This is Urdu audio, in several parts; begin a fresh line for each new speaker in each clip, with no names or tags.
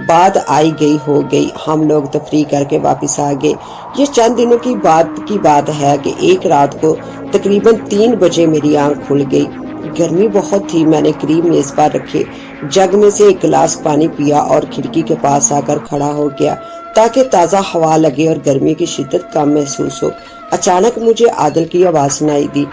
بات آئی گئی ہو گئی، ہم لوگ تفریح کر کے واپس آ گئے۔ یہ چند دنوں کی بات ہے کہ ایک رات کو تقریباً 3 بجے میری آنکھ کھل گئی۔ گرمی بہت تھی، میں نے قریب میز پر رکھے جگ میں سے ایک گلاس پانی پیا اور کھڑکی کے پاس آ کر کھڑا ہو گیا تاکہ تازہ ہوا لگے اور گرمی کی شدت کم محسوس ہو۔ اچانک مجھے عادل کی آواز سنائی دی۔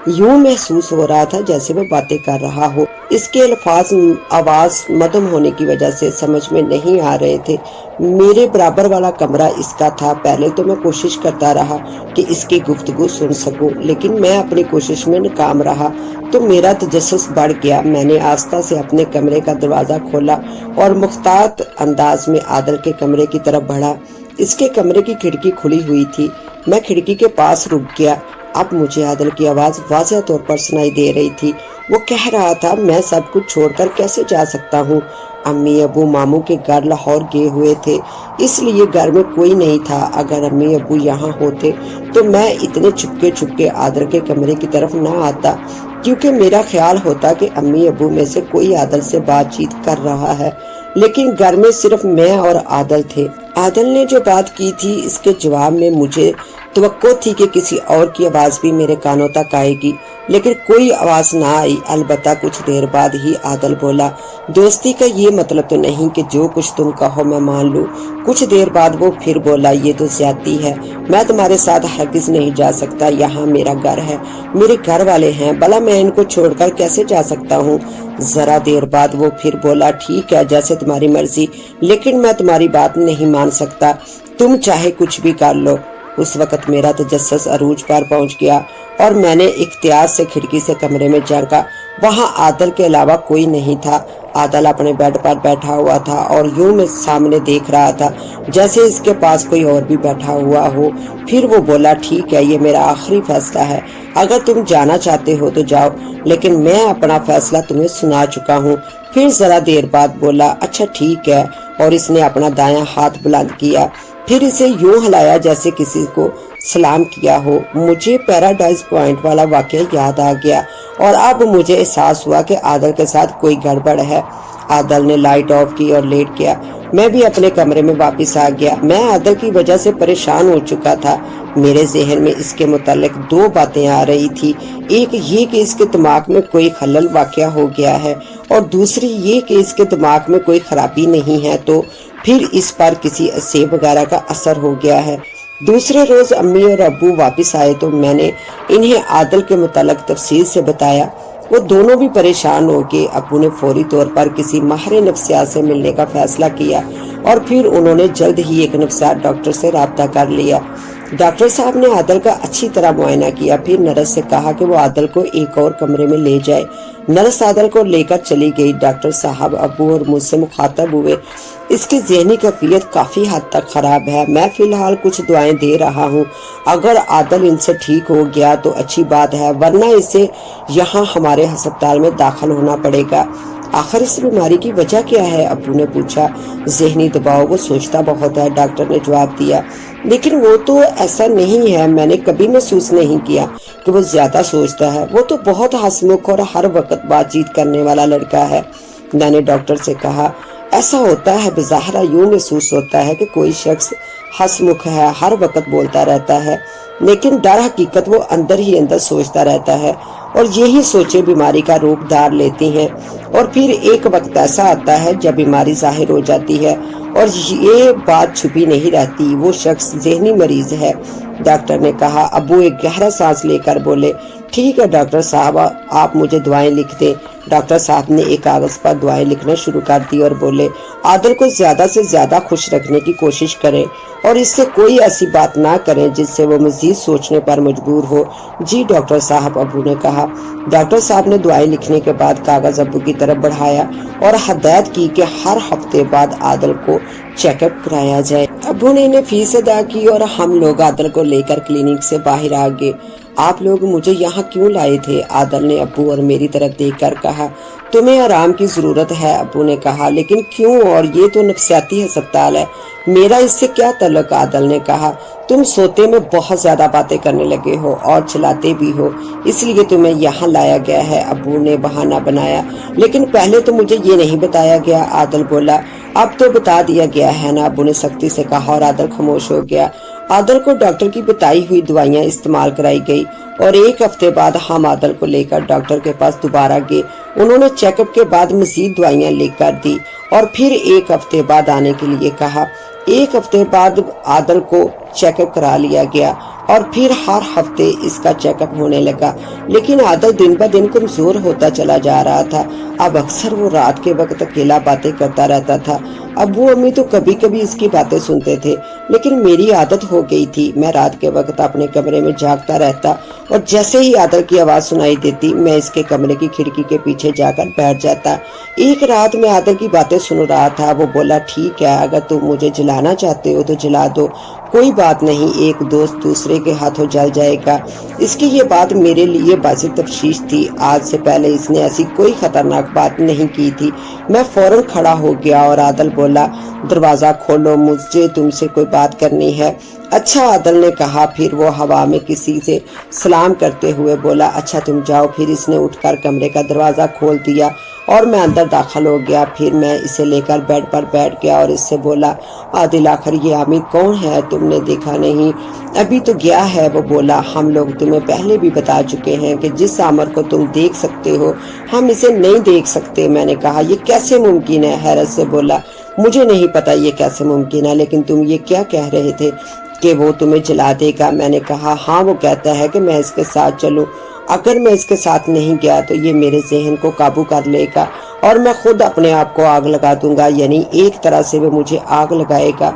یوں محسوس ہو رہا تھا جیسے وہ باتیں کر رہا ہو۔ اس کے الفاظ آواز مدھم ہونے کی وجہ سے سمجھ میں نہیں آ رہے تھے۔ میرے برابر والا کمرہ اس کا تھا۔ پہلے تو میں کوشش کرتا رہا کہ اس کی گفتگو سن سکوں، لیکن میں اپنی کوشش میں ناکام رہا تو میرا تجسس بڑھ گیا۔ میں نے آہستہ سے اپنے کمرے کا دروازہ کھولا اور محتاط انداز میں عادل کے کمرے کی طرف بڑھا۔ اس کے کمرے کی کھڑکی کھلی ہوئی تھی۔ میں کھڑکی کے پاس رک گیا۔ اب مجھے عادل کی آواز واضح طور پر سنائی دے رہی تھی۔ وہ کہہ رہا تھا، میں سب کچھ چھوڑ کر کیسے جا سکتا ہوں؟ امی ابو ماموں کے گھر لاہور گئے ہوئے تھے، اس لیے گھر میں کوئی نہیں تھا۔ اگر امی ابو یہاں ہوتے تو میں اتنے چھپکے عادل کے کمرے کی طرف نہ آتا، کیونکہ میرا خیال ہوتا کہ امی ابو میں سے کوئی عادل سے بات چیت کر رہا ہے، لیکن گھر میں صرف میں اور عادل تھے۔ عادل نے جو بات کی تھی اس کے جواب میں مجھے توقع تھی کہ کسی اور کی آواز بھی میرے کانوں تک آئے گی، لیکن کوئی آواز نہ آئی۔ البتہ کچھ دیر بعد ہی عادل بولا، دوستی کا یہ مطلب تو نہیں کہ جو کچھ تم کہو میں مان لوں۔ کچھ دیر بعد وہ پھر بولا، یہ تو زیادتی ہے، میں تمہارے ساتھ ہرگز نہیں جا سکتا، یہاں میرا گھر ہے، میرے گھر والے ہیں، بھلا میں ان کو چھوڑ کر کیسے جا سکتا ہوں؟ ذرا دیر بعد وہ پھر بولا، ٹھیک ہے جیسے تمہاری مرضی، لیکن میں تمہاری بات نہیں مان سکتا، تم چاہے کچھ بھی کر لو۔ اس وقت میرا تجسس عروج پر پہنچ گیا اور میں نے اختیار سے کھڑکی سے کمرے میں جھانکا۔ وہاں عادل کے علاوہ کوئی نہیں تھا۔ عادل اپنے بیڈ پر بیٹھا ہوا تھا اور یوں میں سامنے دیکھ رہا تھا جیسے اس کے پاس کوئی اور بھی بیٹھا ہوا ہو۔ پھر وہ بولا، ٹھیک ہے، یہ میرا آخری فیصلہ ہے، اگر تم جانا چاہتے ہو تو جاؤ، لیکن میں اپنا فیصلہ تمہیں سنا چکا ہوں۔ پھر ذرا دیر بعد بولا، اچھا ٹھیک ہے، اور اس نے اپنا دایاں ہاتھ بلند کیا، پھر اسے یوں ہلایا جیسے کسی کو سلام کیا ہو۔ مجھے پیراڈائز پوائنٹ والا واقعہ یاد آ گیا اور اب مجھے احساس ہوا کہ عادل کے ساتھ کوئی گڑبڑ ہے۔ عادل نے لائٹ آف کی اور لیٹ گیا۔ میں بھی اپنے کمرے میں واپس آ گیا۔ میں عادل کی وجہ سے پریشان ہو چکا تھا۔ میرے ذہن میں اس کے متعلق 2 باتیں آ رہی تھی، ایک یہ کہ اس کے دماغ میں کوئی خلل واقع ہو گیا ہے، اور دوسری یہ کہ اس کے دماغ میں کوئی خرابی نہیں ہے تو پھر اس پر کسی اسیب وغیرہ کا اثر ہو گیا ہے۔ دوسرے روز امی اور ابو واپس آئے تو میں نے انہیں عادل کے متعلق تفصیل سے بتایا۔ وہ دونوں بھی پریشان ہو گئے۔ ابو نے فوری طور پر کسی ماہر نفسیات سے ملنے کا فیصلہ کیا اور پھر انہوں نے جلد ہی ایک نفسیات ڈاکٹر سے رابطہ کر لیا۔ ڈاکٹر صاحب نے عادل کا اچھی طرح معائنہ کیا، پھر نرس سے کہا کہ وہ عادل کو ایک اور کمرے میں لے جائے۔ نرس عادل کو لے کر چلی گئی۔ ڈاکٹر صاحب ابو اور مجھ سے مخاطب ہوئے، اس کی ذہنی کیفیت کافی حد تک خراب ہے، میں فی الحال کچھ دعائیں دے رہا ہوں، اگر عادل ان سے ٹھیک ہو گیا تو اچھی بات ہے، ورنہ اسے یہاں ہمارے ہسپتال میں داخل ہونا پڑے گا۔ آخر اس بیماری کی وجہ کیا ہے؟ ابو نے پوچھا۔ ذہنی دباؤ، وہ سوچتا بہت ہے، ڈاکٹر نے جواب دیا، لیکن وہ تو ایسا نہیں ہے، میں نے کبھی محسوس نہیں کیا کہ وہ زیادہ سوچتا ہے، وہ تو بہت ہنسمکھ اور ہر وقت بات چیت کرنے والا لڑکا ہے۔ میں نے ڈاکٹر سے کہا، ایسا ہوتا ہے، بظاہرہ یوں محسوس ہوتا ہے کہ کوئی شخص ہنسمکھ ہے، ہر وقت بولتا رہتا ہے، لیکن در حقیقت وہ اندر ہی اندر سوچتا رہتا ہے، اور یہی سوچیں بیماری کا روپ دھار لیتی ہیں، اور پھر ایک وقت ایسا آتا ہے جب بیماری ظاہر ہو جاتی ہے اور یہ بات چھپی نہیں رہتی، وہ شخص ذہنی مریض ہے۔ ڈاکٹر نے کہا۔ ابو ایک گہرا سانس لے کر بولے، ٹھیک ہے ڈاکٹر صاحب، آپ مجھے دعائیں لکھ دیں۔ ڈاکٹر صاحب نے ایک کاغذ پر دعائیں لکھنا شروع کر دی اور بولے، عادل کو زیادہ سے زیادہ خوش رکھنے کی کوشش کریں اور اس سے کوئی ایسی بات نہ کریں جس سے وہ مزید سوچنے پر مجبور ہو۔ جی ڈاکٹر صاحب، ابو نے کہا۔ ڈاکٹر صاحب نے دعائیں لکھنے کے بعد کاغذ ابو کی طرف بڑھایا اور ہدایت کی کہ ہر ہفتے بعد عادل کو چیک اپ کرایا جائے۔ ابو نے انہیں فیس ادا کی اور ہم لوگ عادل کو لے کر کلینک سے باہر آ گئے۔ آپ لوگ مجھے یہاں کیوں لائے تھے؟ عادل نے ابو اور میری طرف دیکھ کر کہا۔ تمہیں آرام کی ضرورت ہے، ابو نے کہا، لیکن کیوں؟ اور یہ تو نفسیاتی ہسپتال ہے، میرا اس سے کیا تعلق؟ عادل نے کہا، تم سوتے میں بہت زیادہ باتیں کرنے لگے ہو اور چلاتے بھی ہو، اس لیے تمہیں یہاں لایا گیا ہے، ابو نے بہانہ بنایا۔ لیکن پہلے تو مجھے یہ نہیں بتایا گیا، عادل بولا۔ اب تو بتا دیا گیا ہے نا، ابو نے سختی سے کہا اور عادل خاموش ہو گیا۔ عادل کو ڈاکٹر کی بتائی ہوئی دوائیاں استعمال کرائی گئی اور 1 ہفتے بعد ہم عادل کو لے کر ڈاکٹر کے پاس دوبارہ گئے۔ انہوں نے چیک اپ کے بعد مزید دوائیاں لے کر دی اور پھر 1 ہفتے بعد آنے کے لیے کہا۔ 1 ہفتے بعد عادل کو چیک اپ کرا لیا گیا اور پھر ہر ہفتے اس کا چیک اپ ہونے لگا، لیکن عادل دن بہ دن کمزور ہوتا چلا جا رہا تھا۔ اب اکثر وہ رات کے وقت اکیلا باتیں کرتا رہتا تھا۔ ابو امی تو کبھی کبھی اس کی باتیں سنتے تھے، لیکن میری عادت ہو گئی تھی۔ میں رات کے وقت اپنے کمرے میں جاگتا رہتا اور جیسے ہی عادل کی آواز سنائی دیتی میں اس کے کمرے کی کھڑکی کے پیچھے جا کر بیٹھ جاتا۔ ایک رات میں عادل کی باتیں سن رہا تھا۔ وہ بولا، ٹھیک ہے، اگر تم مجھے جلانا چاہتے ہو تو جلا دو، کوئی بات نہیں، ایک دوست دوسرے کے ہاتھوں جل جائے گا۔ اس کی یہ بات میرے لیے باعث تشویش تھی۔ آج سے پہلے اس نے ایسی کوئی خطرناک بات نہیں کی تھی۔ میں فوراً کھڑا ہو گیا اور عادل بولا، دروازہ کھولو، مجھے تم سے کوئی بات کرنی ہے۔ اچھا، عادل نے کہا۔ پھر وہ ہوا میں کسی سے سلام کرتے ہوئے بولا، اچھا تم جاؤ۔ پھر اس نے اٹھ کر کمرے کا دروازہ کھول دیا اور میں اندر داخل ہو گیا۔ پھر میں اسے لے کر بیڈ پر بیٹھ گیا اور اس سے بولا، عادل آخر یہ عامر کون ہے؟ تم نے دیکھا نہیں؟ ابھی تو گیا ہے۔ وہ بولا، ہم لوگ تمہیں پہلے بھی بتا چکے ہیں کہ جس عامر کو تم دیکھ سکتے ہو ہم اسے نہیں دیکھ سکتے۔ میں نے کہا، یہ کیسے ممکن ہے؟ حیرت سے بولا، مجھے نہیں پتا یہ کیسے ممکن ہے، لیکن تم یہ کیا کہہ رہے تھے کہ وہ تمہیں جلا دے گا؟ میں نے کہا، ہاں، وہ کہتا ہے کہ میں اس کے ساتھ چلوں۔ اگر میں اس کے ساتھ نہیں گیا تو یہ میرے ذہن کو قابو کر لے گا اور میں خود اپنے آپ کو آگ لگا دوں گا، یعنی ایک طرح سے وہ مجھے آگ لگائے گا۔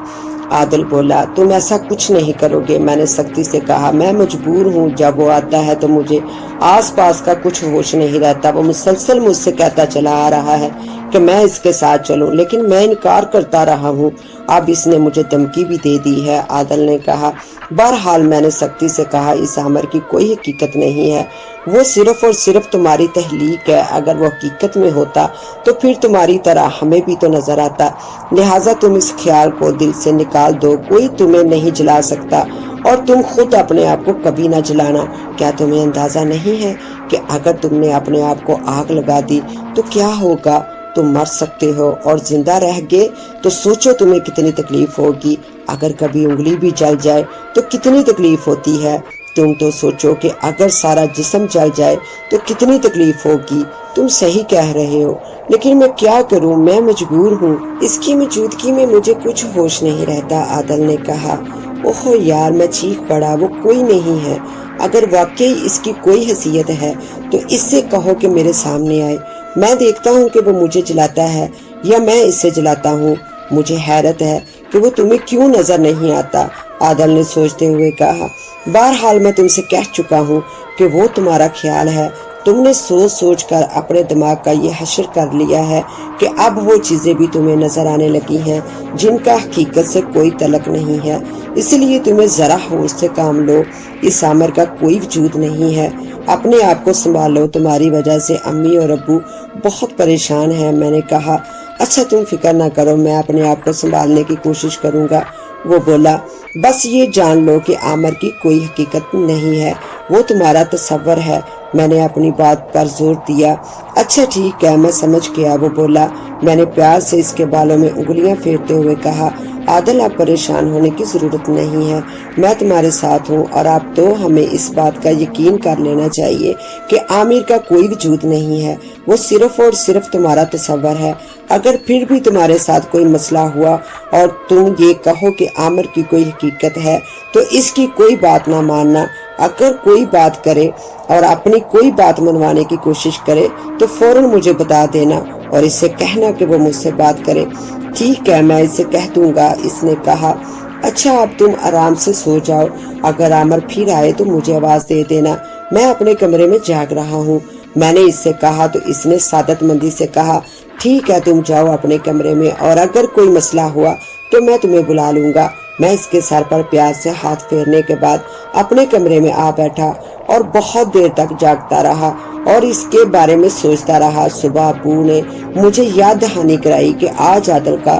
عادل بولا، تم ایسا کچھ نہیں کرو گے۔ میں نے سختی سے کہا، میں مجبور ہوں، جب وہ آتا ہے تو مجھے آس پاس کا کچھ ہوش نہیں رہتا۔ وہ مسلسل مجھ سے کہتا چلا آ رہا ہے کہ میں اس کے ساتھ چلوں، لیکن میں انکار کرتا رہا ہوں۔ اب اس نے مجھے دھمکی بھی دے دی ہے، عادل نے کہا۔ بہرحال میں نے سختی سے کہا، اس عامر کی کوئی حقیقت نہیں ہے، وہ صرف اور صرف تمہاری تخلیق ہے۔ اگر وہ حقیقت میں ہوتا تو پھر تمہاری طرح ہمیں بھی تو نظر آتا، لہٰذا تم اس خیال کو دل سے نکال دو، کوئی تمہیں نہیں جلا سکتا اور تم خود اپنے آپ کو کبھی نہ جلانا۔ کیا تمہیں اندازہ نہیں ہے کہ اگر تم نے اپنے آپ کو آگ لگا دی تو کیا ہوگا؟ تم مر سکتے ہو، اور زندہ رہ گئے تو سوچو تمہیں کتنی تکلیف ہوگی۔ اگر کبھی انگلی بھی جل جائے تو کتنی تکلیف ہوتی ہے۔ تم تو سوچو کہ اگر سارا جسم جل جائے تو کتنی تکلیف ہوگی۔ تم صحیح کہہ رہے ہو، لیکن میں کیا کروں، میں مجبور ہوں۔ اس کی موجودگی میں مجھے کچھ ہوش نہیں رہتا، عادل نے کہا۔ اوہ یار، میں چیخ پڑا، وہ کوئی نہیں ہے۔ اگر واقعی اس کی کوئی حیثیت ہے تو اس سے کہو کہ میرے سامنے آئے، میں دیکھتا ہوں کہ وہ مجھے جلاتا ہے یا میں اسے جلاتا ہوں۔ مجھے حیرت ہے کہ وہ تمہیں کیوں نظر نہیں آتا، عادل نے سوچتے ہوئے کہا۔ بہرحال میں تم سے کہہ چکا ہوں کہ وہ تمہارا خیال ہے۔ تم نے سوچ سوچ کر اپنے دماغ کا یہ حشر کر لیا ہے کہ اب وہ چیزیں بھی تمہیں نظر آنے لگی ہیں جن کا حقیقت سے کوئی تعلق نہیں ہے، اس لیے تمہیں ذرا ہوش سے کام لو۔ اس عامر کا کوئی وجود نہیں ہے، اپنے آپ کو سنبھالو، تمہاری وجہ سے امی اور ابو بہت پریشان ہیں۔ میں نے کہا، اچھا تم فکر نہ کرو، میں اپنے آپ کو سنبھالنے کی کوشش کروں گا۔ وہ بولا، بس یہ جان لو کہ عامر کی کوئی حقیقت نہیں ہے، وہ تمہارا تصور ہے۔ میں نے اپنی بات پر زور دیا۔ اچھا ٹھیک ہے، میں سمجھ گیا، وہ بولا۔ میں نے پیار سے اس کے بالوں میں انگلیاں پھیرتے ہوئے کہا، عادل آپ پریشان ہونے کی ضرورت نہیں ہے، میں تمہارے ساتھ ہوں، اور آپ تو ہمیں اس بات کا یقین کر لینا چاہیے کہ عامر کا کوئی وجود نہیں ہے، وہ صرف اور صرف تمہارا تصور ہے۔ اگر پھر بھی تمہارے ساتھ کوئی مسئلہ ہوا اور تم یہ کہو کہ عامر کی کوئی حقیقت ہے تو اس کی کوئی بات نہ ماننا۔ اگر کوئی بات کرے اور اپنی کوئی بات منوانے کی کوشش کرے تو فوراً مجھے بتا دینا اور اس سے کہنا کہ وہ مجھ سے بات کرے۔ ٹھیک ہے، میں اسے کہہ دوں گا، اس نے کہا۔ اچھا اب تم آرام سے سو جاؤ، اگر عامر پھر آئے تو مجھے آواز دے دینا، میں اپنے کمرے میں جاگ رہا ہوں۔ میں نے اس سے کہا تو اس نے سعادت مندی سے کہا، ٹھیک ہے، تم جاؤ اپنے کمرے میں، اور اگر کوئی مسئلہ ہوا تو میں تمہیں بلا لوں گا۔ میں اس کے سر پر پیار سے ہاتھ پھیرنے کے بعد اپنے کمرے میں آ بیٹھا اور بہت دیر تک جاگتا رہا اور اس کے بارے میں سوچتا رہا۔ صبح ابو نے مجھے یاد دہانی کرائی کہ آج عادل کا